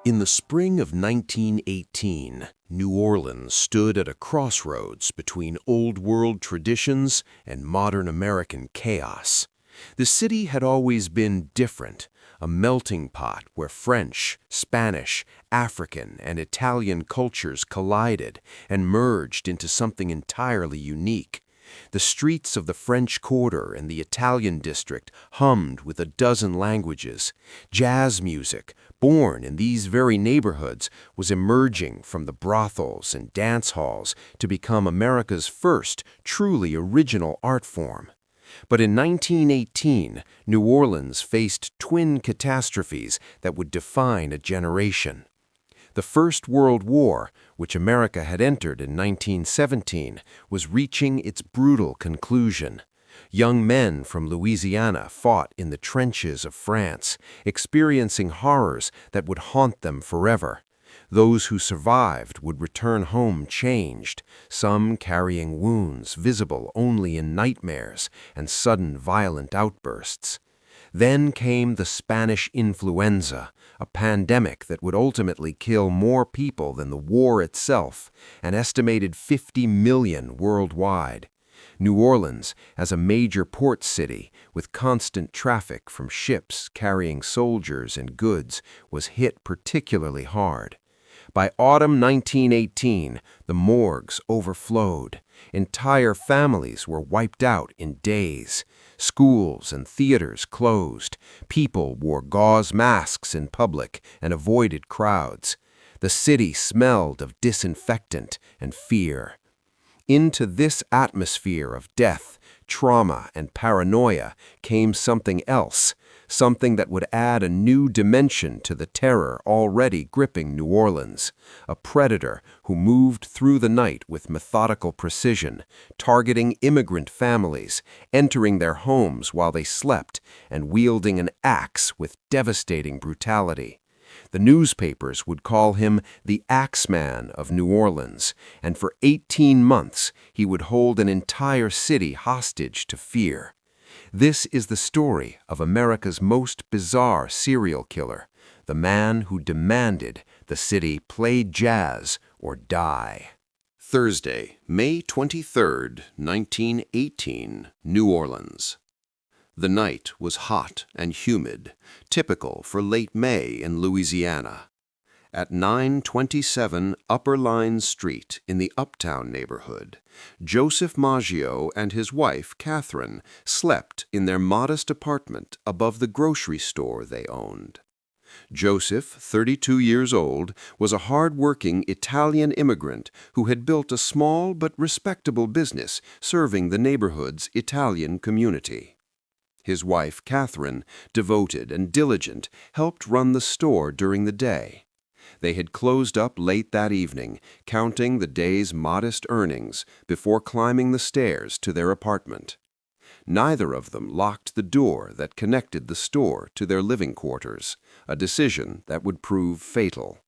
In the spring of 1918, New Orleans stood at a crossroads between old-world traditions and modern American chaos. The city had always been different, a melting pot where French, Spanish, African, and Italian cultures collided and merged into something entirely unique. The streets of the French Quarter and the Italian district hummed with a dozen languages. Jazz music, born in these very neighborhoods, was emerging from the brothels and dance halls to become America's first truly original art form. But in 1918, New Orleans faced twin catastrophes that would define a generation. The First World War, which America had entered in 1917, was reaching its brutal conclusion. Young men from Louisiana fought in the trenches of France, experiencing horrors that would haunt them forever. Those who survived would return home changed, some carrying wounds visible only in nightmares and sudden violent outbursts. Then came the Spanish influenza, a pandemic that would ultimately kill more people than the war itself, an estimated 50 million worldwide. New Orleans, as a major port city with constant traffic from ships carrying soldiers and goods, was hit particularly hard. By autumn 1918, the morgues overflowed. Entire families were wiped out in days. Schools and theaters closed. People wore gauze masks in public and avoided crowds. The city smelled of disinfectant and fear. Into this atmosphere of death, trauma, and paranoia came something else, something that would add a new dimension to the terror already gripping New Orleans, a predator who moved through the night with methodical precision, targeting immigrant families, entering their homes while they slept, and wielding an axe with devastating brutality. The newspapers would call him the Axeman of New Orleans, and for 18 months he would hold an entire city hostage to fear. This is the story of America's most bizarre serial killer, the man who demanded the city play jazz or die. Thursday, May 23, 1918, New Orleans. The night was hot and humid, typical for late May in Louisiana. At 927 Upper Line Street in the Uptown neighborhood, Joseph Mumfre and his wife, Catherine, slept in their modest apartment above the grocery store they owned. Joseph, 32 years old, was a hard-working Italian immigrant who had built a small but respectable business serving the neighborhood's Italian community. His wife, Catherine, devoted and diligent, helped run the store during the day. They had closed up late that evening, counting the day's modest earnings before climbing the stairs to their apartment. Neither of them locked the door that connected the store to their living quarters, a decision that would prove fatal.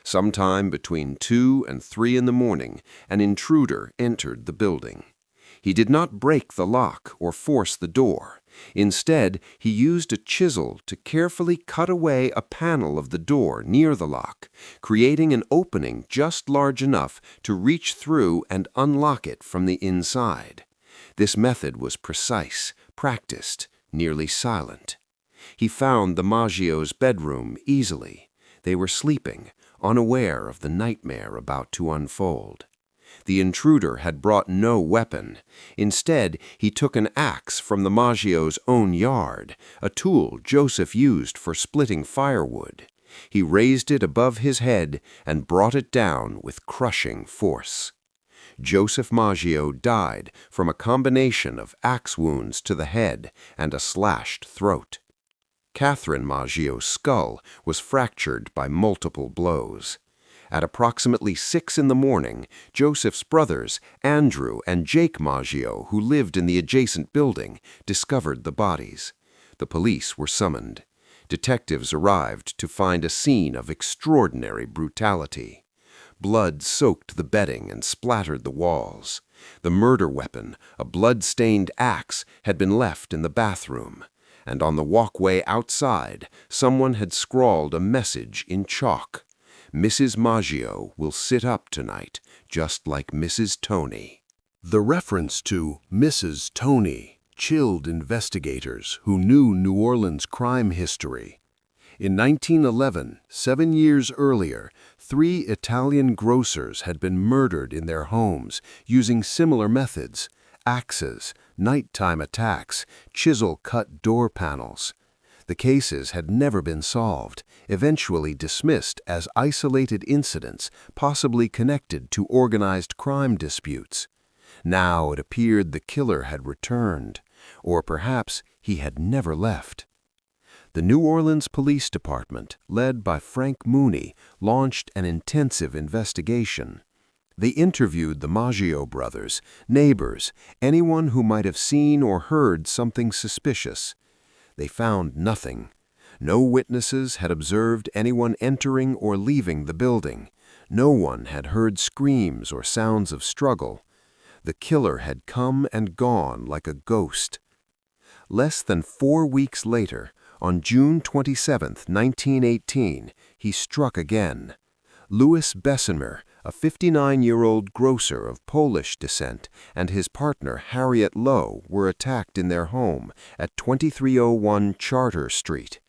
Sometime between 2 and 3 in the morning, an intruder entered the building. He did not break the lock or force the door. Instead, he used a chisel to carefully cut away a panel of the door near the lock, creating an opening just large enough to reach through and unlock it from the inside. This method was precise, practiced, nearly silent. He found the Mumfre's bedroom easily. They were sleeping, unaware of the nightmare about to unfold. The intruder had brought no weapon. Instead, he took an axe from the Mumfre's own yard, a tool Joseph used for splitting firewood. He raised it above his head and brought it down with crushing force. Joseph Mumfre died from a combination of axe wounds to the head and a slashed throat. Catherine Mumfre's skull was fractured by multiple blows. At approximately 6 in the morning, Joseph's brothers, Andrew and Jake Mumfre, who lived in the adjacent building, discovered the bodies. The police were summoned. Detectives arrived to find a scene of extraordinary brutality. Blood soaked the bedding and splattered the walls. The murder weapon, a blood-stained axe, had been left in the bathroom. and on the walkway outside, someone had scrawled a message in chalk. "Mrs. Maggio will sit up tonight, just like Mrs. Tony." The reference to Mrs. Tony chilled investigators who knew New Orleans crime history. In 1911, 7 years earlier, 3 Italian grocers had been murdered in their homes using similar methods: axes, nighttime attacks, chisel-cut door panels. The cases had never been solved, eventually dismissed as isolated incidents possibly connected to organized crime disputes. Now it appeared the killer had returned, or perhaps he had never left. The New Orleans Police Department, led by Frank Mooney, launched an intensive investigation. They interviewed the Maggio brothers, neighbors, anyone who might have seen or heard something suspicious. They found nothing. No witnesses had observed anyone entering or leaving the building. No one had heard screams or sounds of struggle. The killer had come and gone like a ghost. Less than 4 weeks later, on June 27, 1918, he struck again. Louis Bessemer, a 59-year-old grocer of Polish descent, and his partner Harriet Lowe were attacked in their home at 2301 Charter Street.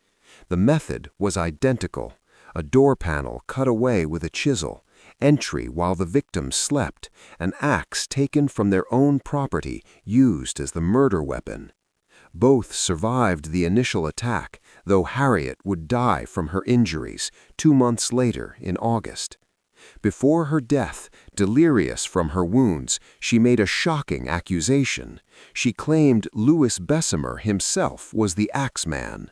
The method was identical: a door panel cut away with a chisel, entry while the victim slept, an axe taken from their own property used as the murder weapon. Both survived the initial attack, though Harriet would die from her injuries 2 months later in August. Before her death, delirious from her wounds, she made a shocking accusation. She claimed Louis Bessemer himself was the Axeman.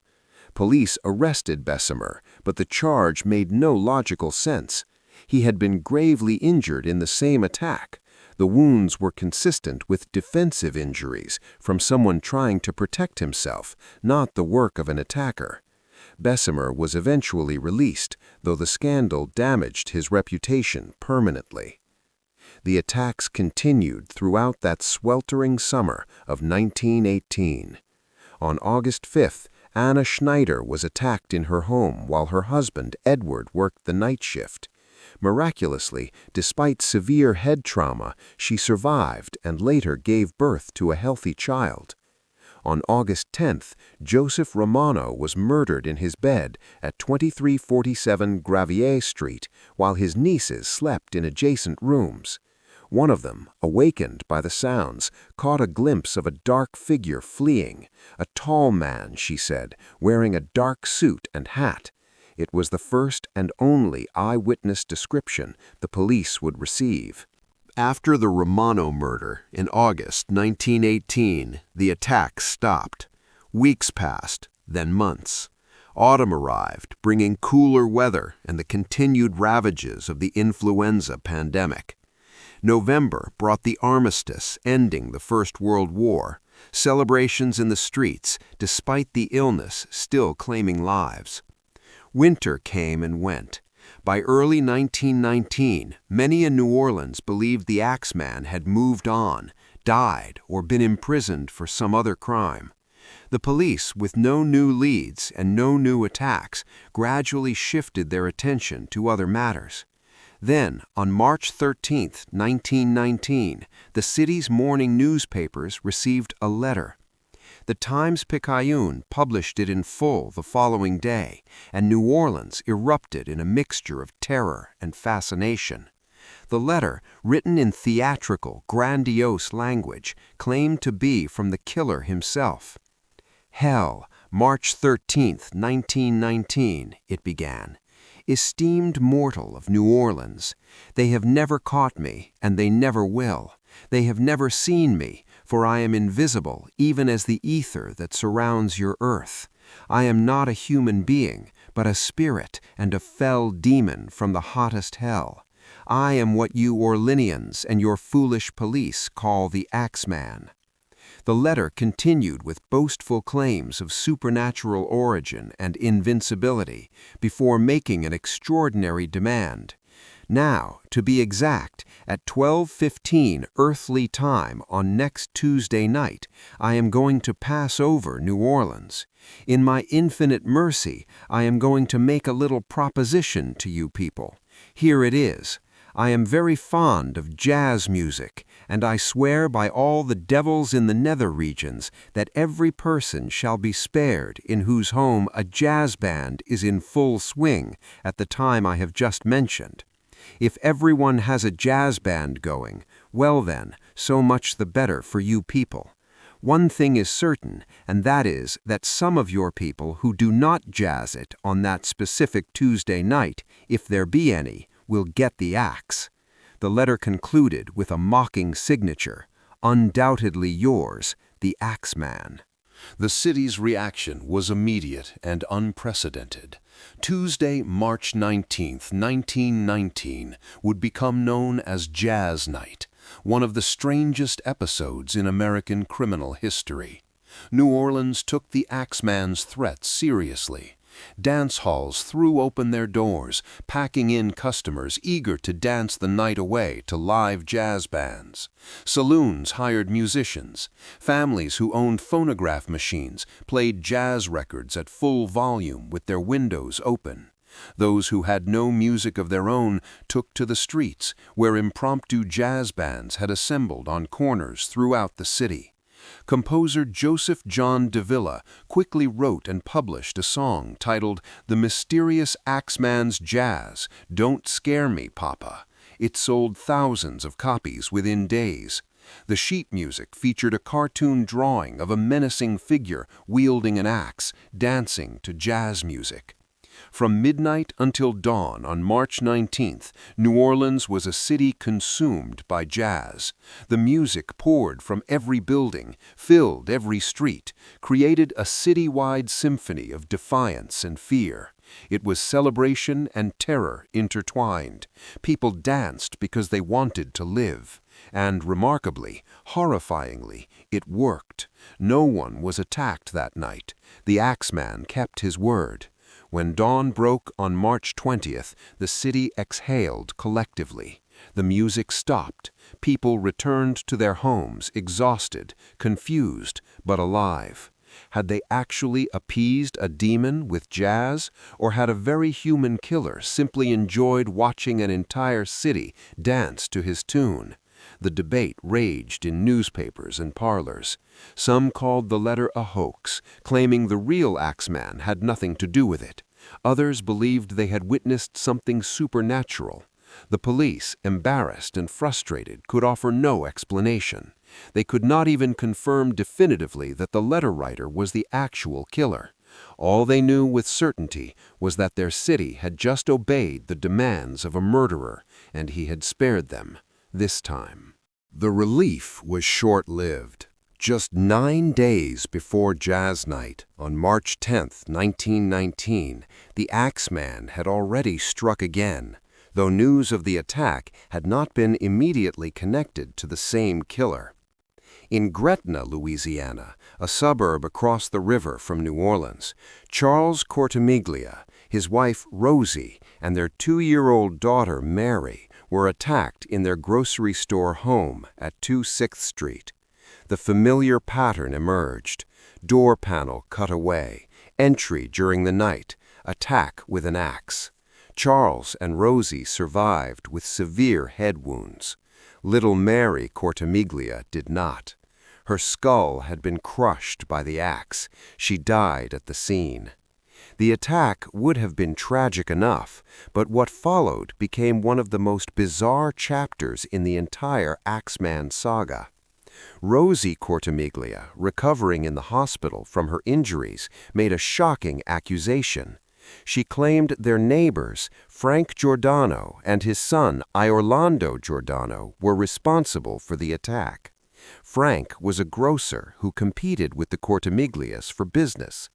Police arrested Bessemer, but the charge made no logical sense. He had been gravely injured in the same attack. The wounds were consistent with defensive injuries from someone trying to protect himself, not the work of an attacker. Bessemer was eventually released, though the scandal damaged his reputation permanently. The attacks continued throughout that sweltering summer of 1918. On August 5th, Anna Schneider was attacked in her home while her husband, Edward, worked the night shift. Miraculously, despite severe head trauma, she survived and later gave birth to a healthy child. On August 10th, Joseph Romano was murdered in his bed at 2347 Gravier Street while his nieces slept in adjacent rooms. One of them, awakened by the sounds, caught a glimpse of a dark figure fleeing, a tall man, she said, wearing a dark suit and hat. It was the first and only eyewitness description the police would receive. After the Romano murder in August 1918, the attacks stopped. Weeks passed, then months. Autumn arrived, bringing cooler weather and the continued ravages of the influenza pandemic. November brought the armistice ending the First World War, celebrations in the streets despite the illness still claiming lives. Winter came and went. By early 1919, many in New Orleans believed the Axeman had moved on, died, or been imprisoned for some other crime. The police, with no new leads and no new attacks, gradually shifted their attention to other matters. Then, on March 13, 1919, the city's morning newspapers received a letter. The Times-Picayune published it in full the following day, and New Orleans erupted in a mixture of terror and fascination. The letter, written in theatrical, grandiose language, claimed to be from the killer himself. "Hell, March 13, 1919, it began. Esteemed mortal of New Orleans, they have never caught me, and they never will. They have never seen me, for I am invisible even as the ether that surrounds your earth. I am not a human being, but a spirit and a fell demon from the hottest hell. I am what you Orleanians and your foolish police call the Axeman." The letter continued with boastful claims of supernatural origin and invincibility before making an extraordinary demand. Now, to be exact, at 12:15 earthly time on next Tuesday night, I am going to pass over New Orleans. In my infinite mercy, I am going to make a little proposition to you people. Here it is. I am very fond of jazz music, and I swear by all the devils in the nether regions that every person shall be spared in whose home a jazz band is in full swing at the time I have just mentioned. If everyone has a jazz band going, well then, so much the better for you people. One thing is certain, and that is that some of your people who do not jazz it on that specific Tuesday night, if there be any, will get the axe. The letter concluded with a mocking signature, undoubtedly yours, the Axeman. The city's reaction was immediate and unprecedented. Tuesday, March 19, 1919, would become known as Jazz Night, one of the strangest episodes in American criminal history. New Orleans took the Axeman's threat seriously. Dance halls threw open their doors, packing in customers eager to dance the night away to live jazz bands. Saloons hired musicians. Families who owned phonograph machines played jazz records at full volume with their windows open. Those who had no music of their own took to the streets, where impromptu jazz bands had assembled on corners throughout the city. Composer Joseph John de Villa quickly wrote and published a song titled "The Mysterious Axeman's Jazz, Don't Scare Me, Papa." It sold thousands of copies within days. The sheet music featured a cartoon drawing of a menacing figure wielding an axe, dancing to jazz music. From midnight until dawn on March 19th, New Orleans was a city consumed by jazz. The music poured from every building, filled every street, created a citywide symphony of defiance and fear. It was celebration and terror intertwined. People danced because they wanted to live. And remarkably, horrifyingly, it worked. No one was attacked that night. The Axeman kept his word. When dawn broke on March 20th, the city exhaled collectively. The music stopped. People returned to their homes, exhausted, confused, but alive. Had they actually appeased a demon with jazz, or had a very human killer simply enjoyed watching an entire city dance to his tune? The debate raged in newspapers and parlors. Some called the letter a hoax, claiming the real Axeman had nothing to do with it. Others believed they had witnessed something supernatural. The police, embarrassed and frustrated, could offer no explanation. They could not even confirm definitively that the letter writer was the actual killer. All they knew with certainty was that their city had just obeyed the demands of a murderer, and he had spared them. This time. The relief was short-lived. Just 9 days before Jazz Night, on March 10, 1919, the Axeman had already struck again, though news of the attack had not been immediately connected to the same killer. In Gretna, Louisiana, a suburb across the river from New Orleans, Charles Cortimiglia, his wife Rosie, and their 2-year-old daughter Mary were attacked in their grocery store home at 26th Street. The familiar pattern emerged: door panel cut away, entry during the night, attack with an axe. Charles and Rosie survived with severe head wounds. Little Mary Cortimiglia did not. Her skull had been crushed by the axe. She died at the scene. The attack would have been tragic enough, but what followed became one of the most bizarre chapters in the entire Axeman saga. Rosie Cortimiglia, recovering in the hospital from her injuries, made a shocking accusation. She claimed their neighbors, Frank Giordano and his son Iorlando Giordano, were responsible for the attack. Frank was a grocer who competed with the Cortimiglias for business.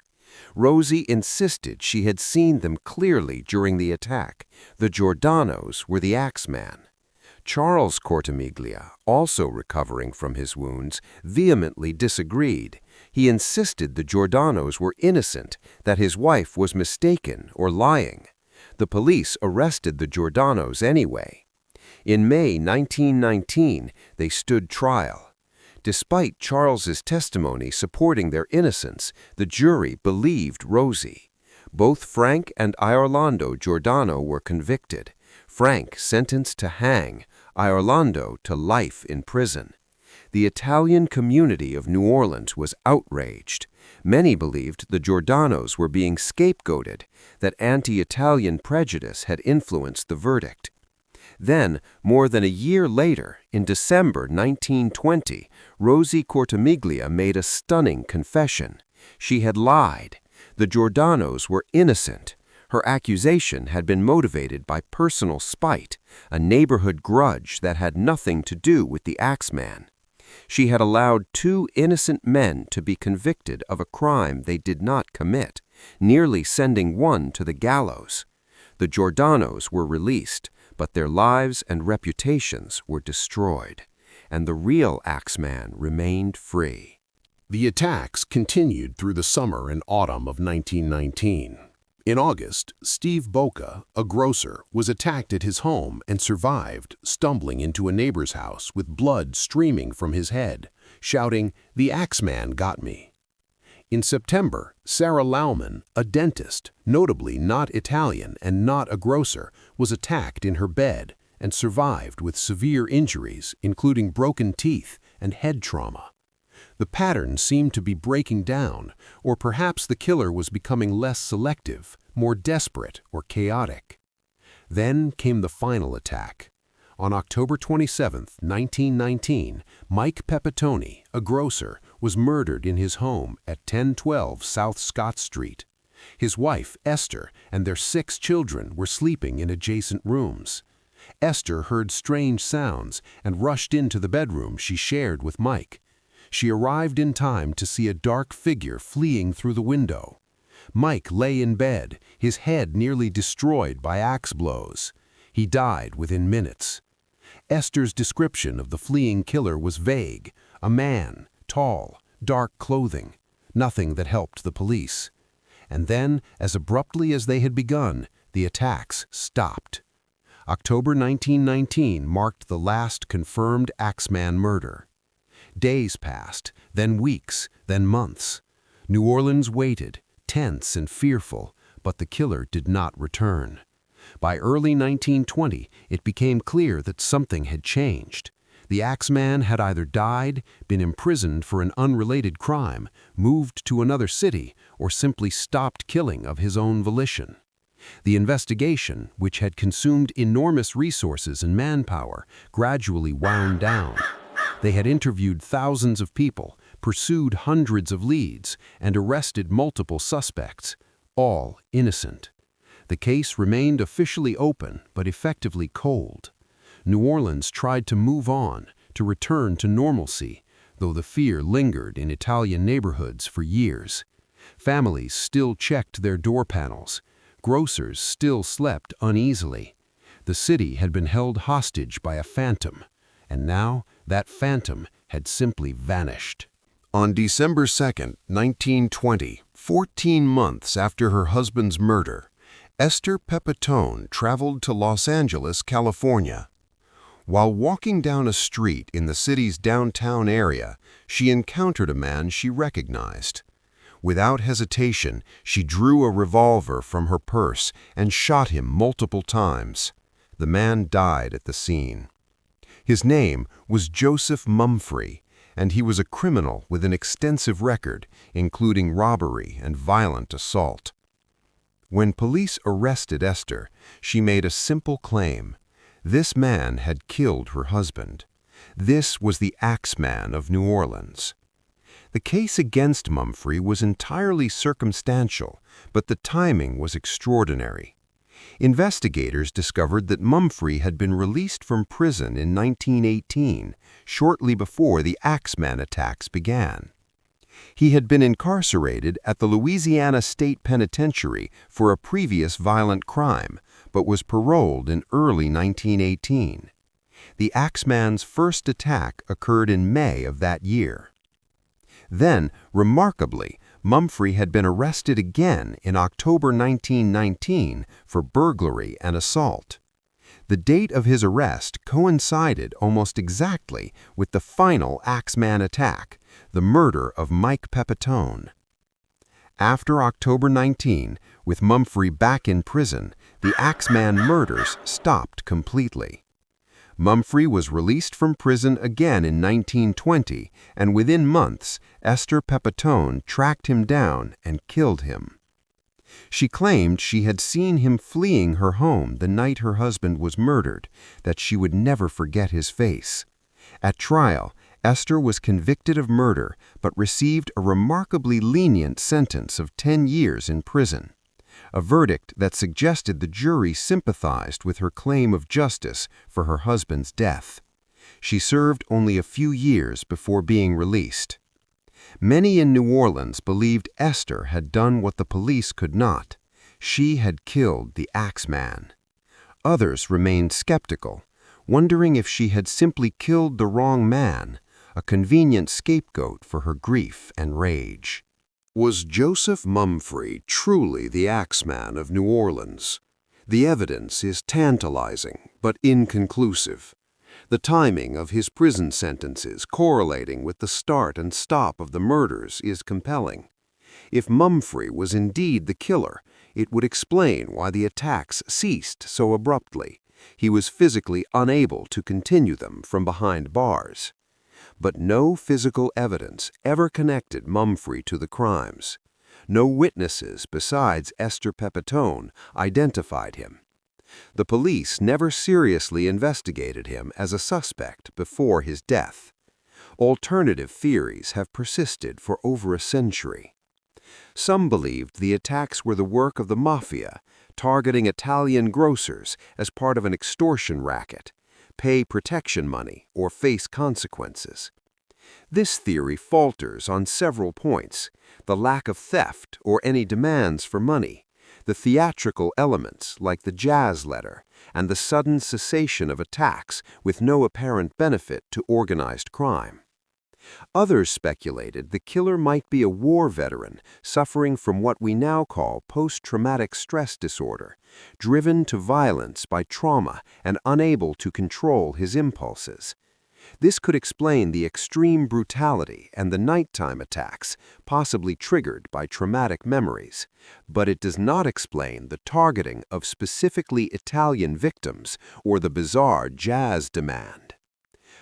Rosie insisted she had seen them clearly during the attack. The Giordanos were the Axeman. Charles Cortimiglia, also recovering from his wounds, vehemently disagreed. He insisted the Giordanos were innocent, that his wife was mistaken or lying. The police arrested the Giordano's anyway. In May 1919, they stood trial. Despite Charles's testimony supporting their innocence, the jury believed Rosie. Both Frank and Iorlando Giordano were convicted. Frank sentenced to hang, Iorlando to life in prison. The Italian community of New Orleans was outraged. Many believed the Giordanos were being scapegoated, that anti-Italian prejudice had influenced the verdict. Then, more than a year later, in December 1920, Rosie Cortimiglia made a stunning confession. She had lied. The Giordanos were innocent. Her accusation had been motivated by personal spite, a neighborhood grudge that had nothing to do with the Axeman. She had allowed 2 innocent men to be convicted of a crime they did not commit, nearly sending one to the gallows. The Giordanos were released, but their lives and reputations were destroyed, and the real Axeman remained free. The attacks continued through the summer and autumn of 1919. In August, Steve Boca, a grocer, was attacked at his home and survived, stumbling into a neighbor's house with blood streaming from his head, shouting, "The Axeman got me." In September, Sarah Lauman, a dentist, notably not Italian and not a grocer, was attacked in her bed and survived with severe injuries, including broken teeth and head trauma. The pattern seemed to be breaking down, or perhaps the killer was becoming less selective, more desperate or chaotic. Then came the final attack. On October 27, 1919, Mike Pepitone, a grocer, was murdered in his home at 1012 South Scott Street. His wife, Esther, and their 6 children were sleeping in adjacent rooms. Esther heard strange sounds and rushed into the bedroom she shared with Mike. She arrived in time to see a dark figure fleeing through the window. Mike lay in bed, his head nearly destroyed by axe blows. He died within minutes. Esther's description of the fleeing killer was vague: a man, tall, dark clothing, nothing that helped the police. And then, as abruptly as they had begun, the attacks stopped. October 1919 marked the last confirmed Axeman murder. Days passed, then weeks, then months. New Orleans waited, tense and fearful, but the killer did not return. By early 1920, it became clear that something had changed. The Axeman had either died, been imprisoned for an unrelated crime, moved to another city, or simply stopped killing of his own volition. The investigation, which had consumed enormous resources and manpower, gradually wound down. They had interviewed thousands of people, pursued hundreds of leads, and arrested multiple suspects, all innocent. The case remained officially open, but effectively cold. New Orleans tried to move on, to return to normalcy, though the fear lingered in Italian neighborhoods for years. Families still checked their door panels. Grocers still slept uneasily. The city had been held hostage by a phantom, and now that phantom had simply vanished. On December 2, 1920, 14 months after her husband's murder, Esther Pepitone traveled to Los Angeles, California. While walking down a street in the city's downtown area, she encountered a man she recognized. Without hesitation, she drew a revolver from her purse and shot him multiple times. The man died at the scene. His name was Joseph Mumfre, and he was a criminal with an extensive record, including robbery and violent assault. When police arrested Esther, she made a simple claim: this man had killed her husband. This was the Axeman of New Orleans. The case against Mumfre was entirely circumstantial, but the timing was extraordinary. Investigators discovered that Mumfre had been released from prison in 1918, shortly before the Axeman attacks began. He had been incarcerated at the Louisiana State Penitentiary for a previous violent crime, but was paroled in early 1918. The Axeman's first attack occurred in May of that year. Then, remarkably, Mumfre had been arrested again in October 1919 for burglary and assault. The date of his arrest coincided almost exactly with the final Axeman attack, the murder of Mike Pepitone. After October 19, with Mumfre back in prison, the Axeman murders stopped completely. Mumfre was released from prison again in 1920, and within months, Esther Pepitone tracked him down and killed him. She claimed she had seen him fleeing her home the night her husband was murdered, that she would never forget his face. At trial, Esther was convicted of murder but received a remarkably lenient sentence of 10 years in prison, a verdict that suggested the jury sympathized with her claim of justice for her husband's death. She served only a few years before being released. Many in New Orleans believed Esther had done what the police could not. She had killed the Axeman. Others remained skeptical, wondering if she had simply killed the wrong man, a convenient scapegoat for her grief and rage. Was Joseph Mumfre truly the Axeman of New Orleans? The evidence is tantalizing, but inconclusive. The timing of his prison sentences correlating with the start and stop of the murders is compelling. If Mumfre was indeed the killer, it would explain why the attacks ceased so abruptly. He was physically unable to continue them from behind bars. But no physical evidence ever connected Mumfre to the crimes. No witnesses besides Esther Pepitone identified him. The police never seriously investigated him as a suspect before his death. Alternative theories have persisted for over a century. Some believed the attacks were the work of the mafia, targeting Italian grocers as part of an extortion racket, pay protection money, or face consequences. This theory falters on several points: the lack of theft or any demands for money, the theatrical elements like the jazz letter, and the sudden cessation of attacks with no apparent benefit to organized crime. Others speculated the killer might be a war veteran suffering from what we now call post-traumatic stress disorder, driven to violence by trauma and unable to control his impulses. This could explain the extreme brutality and the nighttime attacks, possibly triggered by traumatic memories, but it does not explain the targeting of specifically Italian victims or the bizarre jazz demand.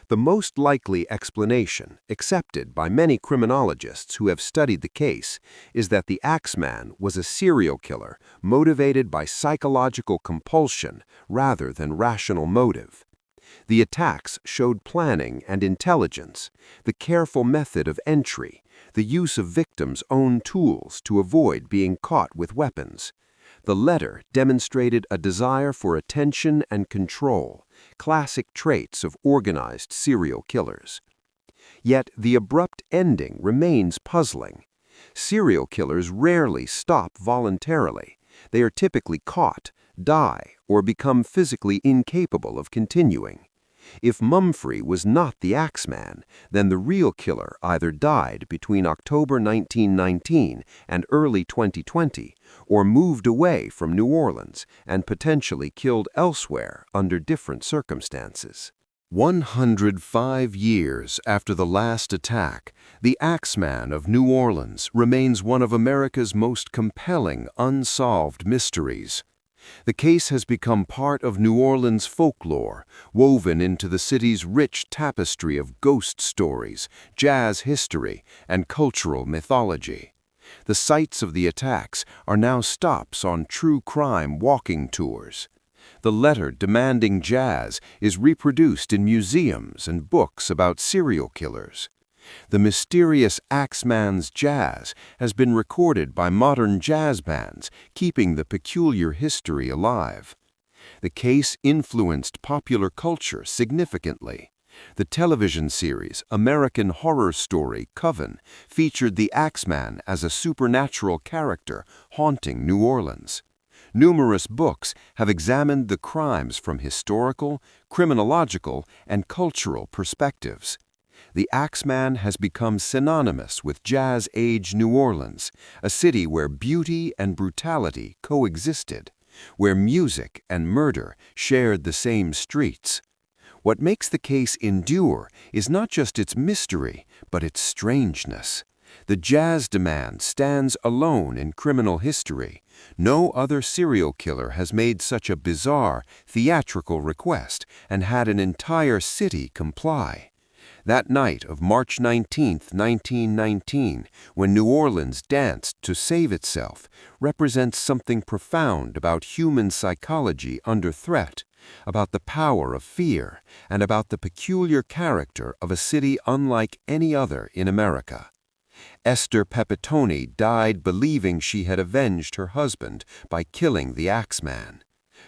The most likely explanation, accepted by many criminologists who have studied the case, is that the Axeman was a serial killer motivated by psychological compulsion rather than rational motive. The attacks showed planning and intelligence, the careful method of entry, the use of victims' own tools to avoid being caught with weapons. The letter demonstrated a desire for attention and control, classic traits of organized serial killers. Yet the abrupt ending remains puzzling. Serial killers rarely stop voluntarily. They are typically caught, die, or become physically incapable of continuing. If Mumfre was not the Axeman, then the real killer either died between October 1919 and early 2020, or moved away from New Orleans and potentially killed elsewhere under different circumstances. 105 years after the last attack, the Axeman of New Orleans remains one of America's most compelling unsolved mysteries. The case has become part of New Orleans folklore, woven into the city's rich tapestry of ghost stories, jazz history, and cultural mythology. The sites of the attacks are now stops on true crime walking tours. The letter demanding jazz is reproduced in museums and books about serial killers. The mysterious Axeman's jazz has been recorded by modern jazz bands, keeping the peculiar history alive. The case influenced popular culture significantly. The television series American Horror Story Coven featured the Axeman as a supernatural character haunting New Orleans. Numerous books have examined the crimes from historical, criminological, and cultural perspectives. The Axeman has become synonymous with jazz-age New Orleans, a city where beauty and brutality coexisted, where music and murder shared the same streets. What makes the case endure is not just its mystery, but its strangeness. The jazz demand stands alone in criminal history. No other serial killer has made such a bizarre, theatrical request and had an entire city comply. That night of March 19, 1919, when New Orleans danced to save itself, represents something profound about human psychology under threat, about the power of fear, and about the peculiar character of a city unlike any other in America. Esther Pepitone died believing she had avenged her husband by killing the Axeman.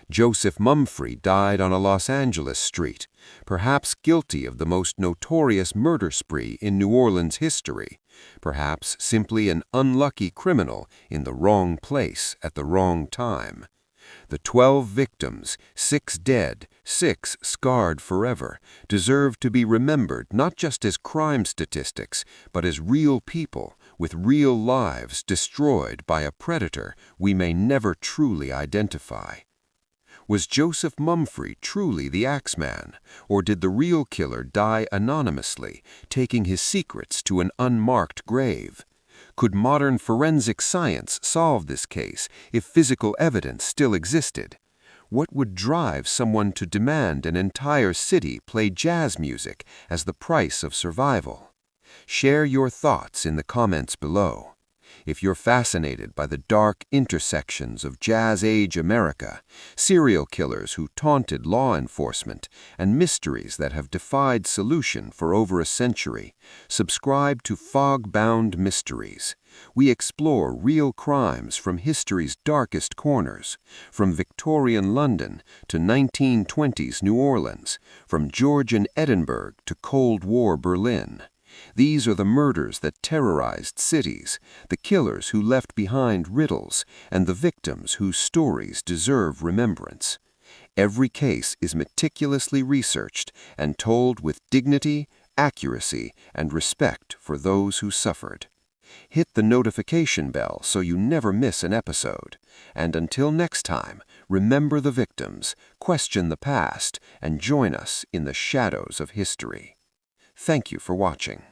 Joseph Mumfre died on a Los Angeles street, perhaps guilty of the most notorious murder spree in New Orleans history, perhaps simply an unlucky criminal in the wrong place at the wrong time. The 12 victims, 6 dead, 6 scarred forever, deserve to be remembered not just as crime statistics, but as real people with real lives destroyed by a predator we may never truly identify. Was Joseph Mumfre truly the Axeman, or did the real killer die anonymously, taking his secrets to an unmarked grave? Could modern forensic science solve this case if physical evidence still existed? What would drive someone to demand an entire city play jazz music as the price of survival? Share your thoughts in the comments below. If you're fascinated by the dark intersections of jazz-age America, serial killers who taunted law enforcement, and mysteries that have defied solution for over a century, subscribe to Fog-Bound Mysteries. We explore real crimes from history's darkest corners, from Victorian London to 1920s New Orleans, from Georgian Edinburgh to Cold War Berlin. These are the murders that terrorized cities, the killers who left behind riddles, and the victims whose stories deserve remembrance. Every case is meticulously researched and told with dignity, accuracy, and respect for those who suffered. Hit the notification bell so you never miss an episode. And until next time, remember the victims, question the past, and join us in the shadows of history. Thank you for watching.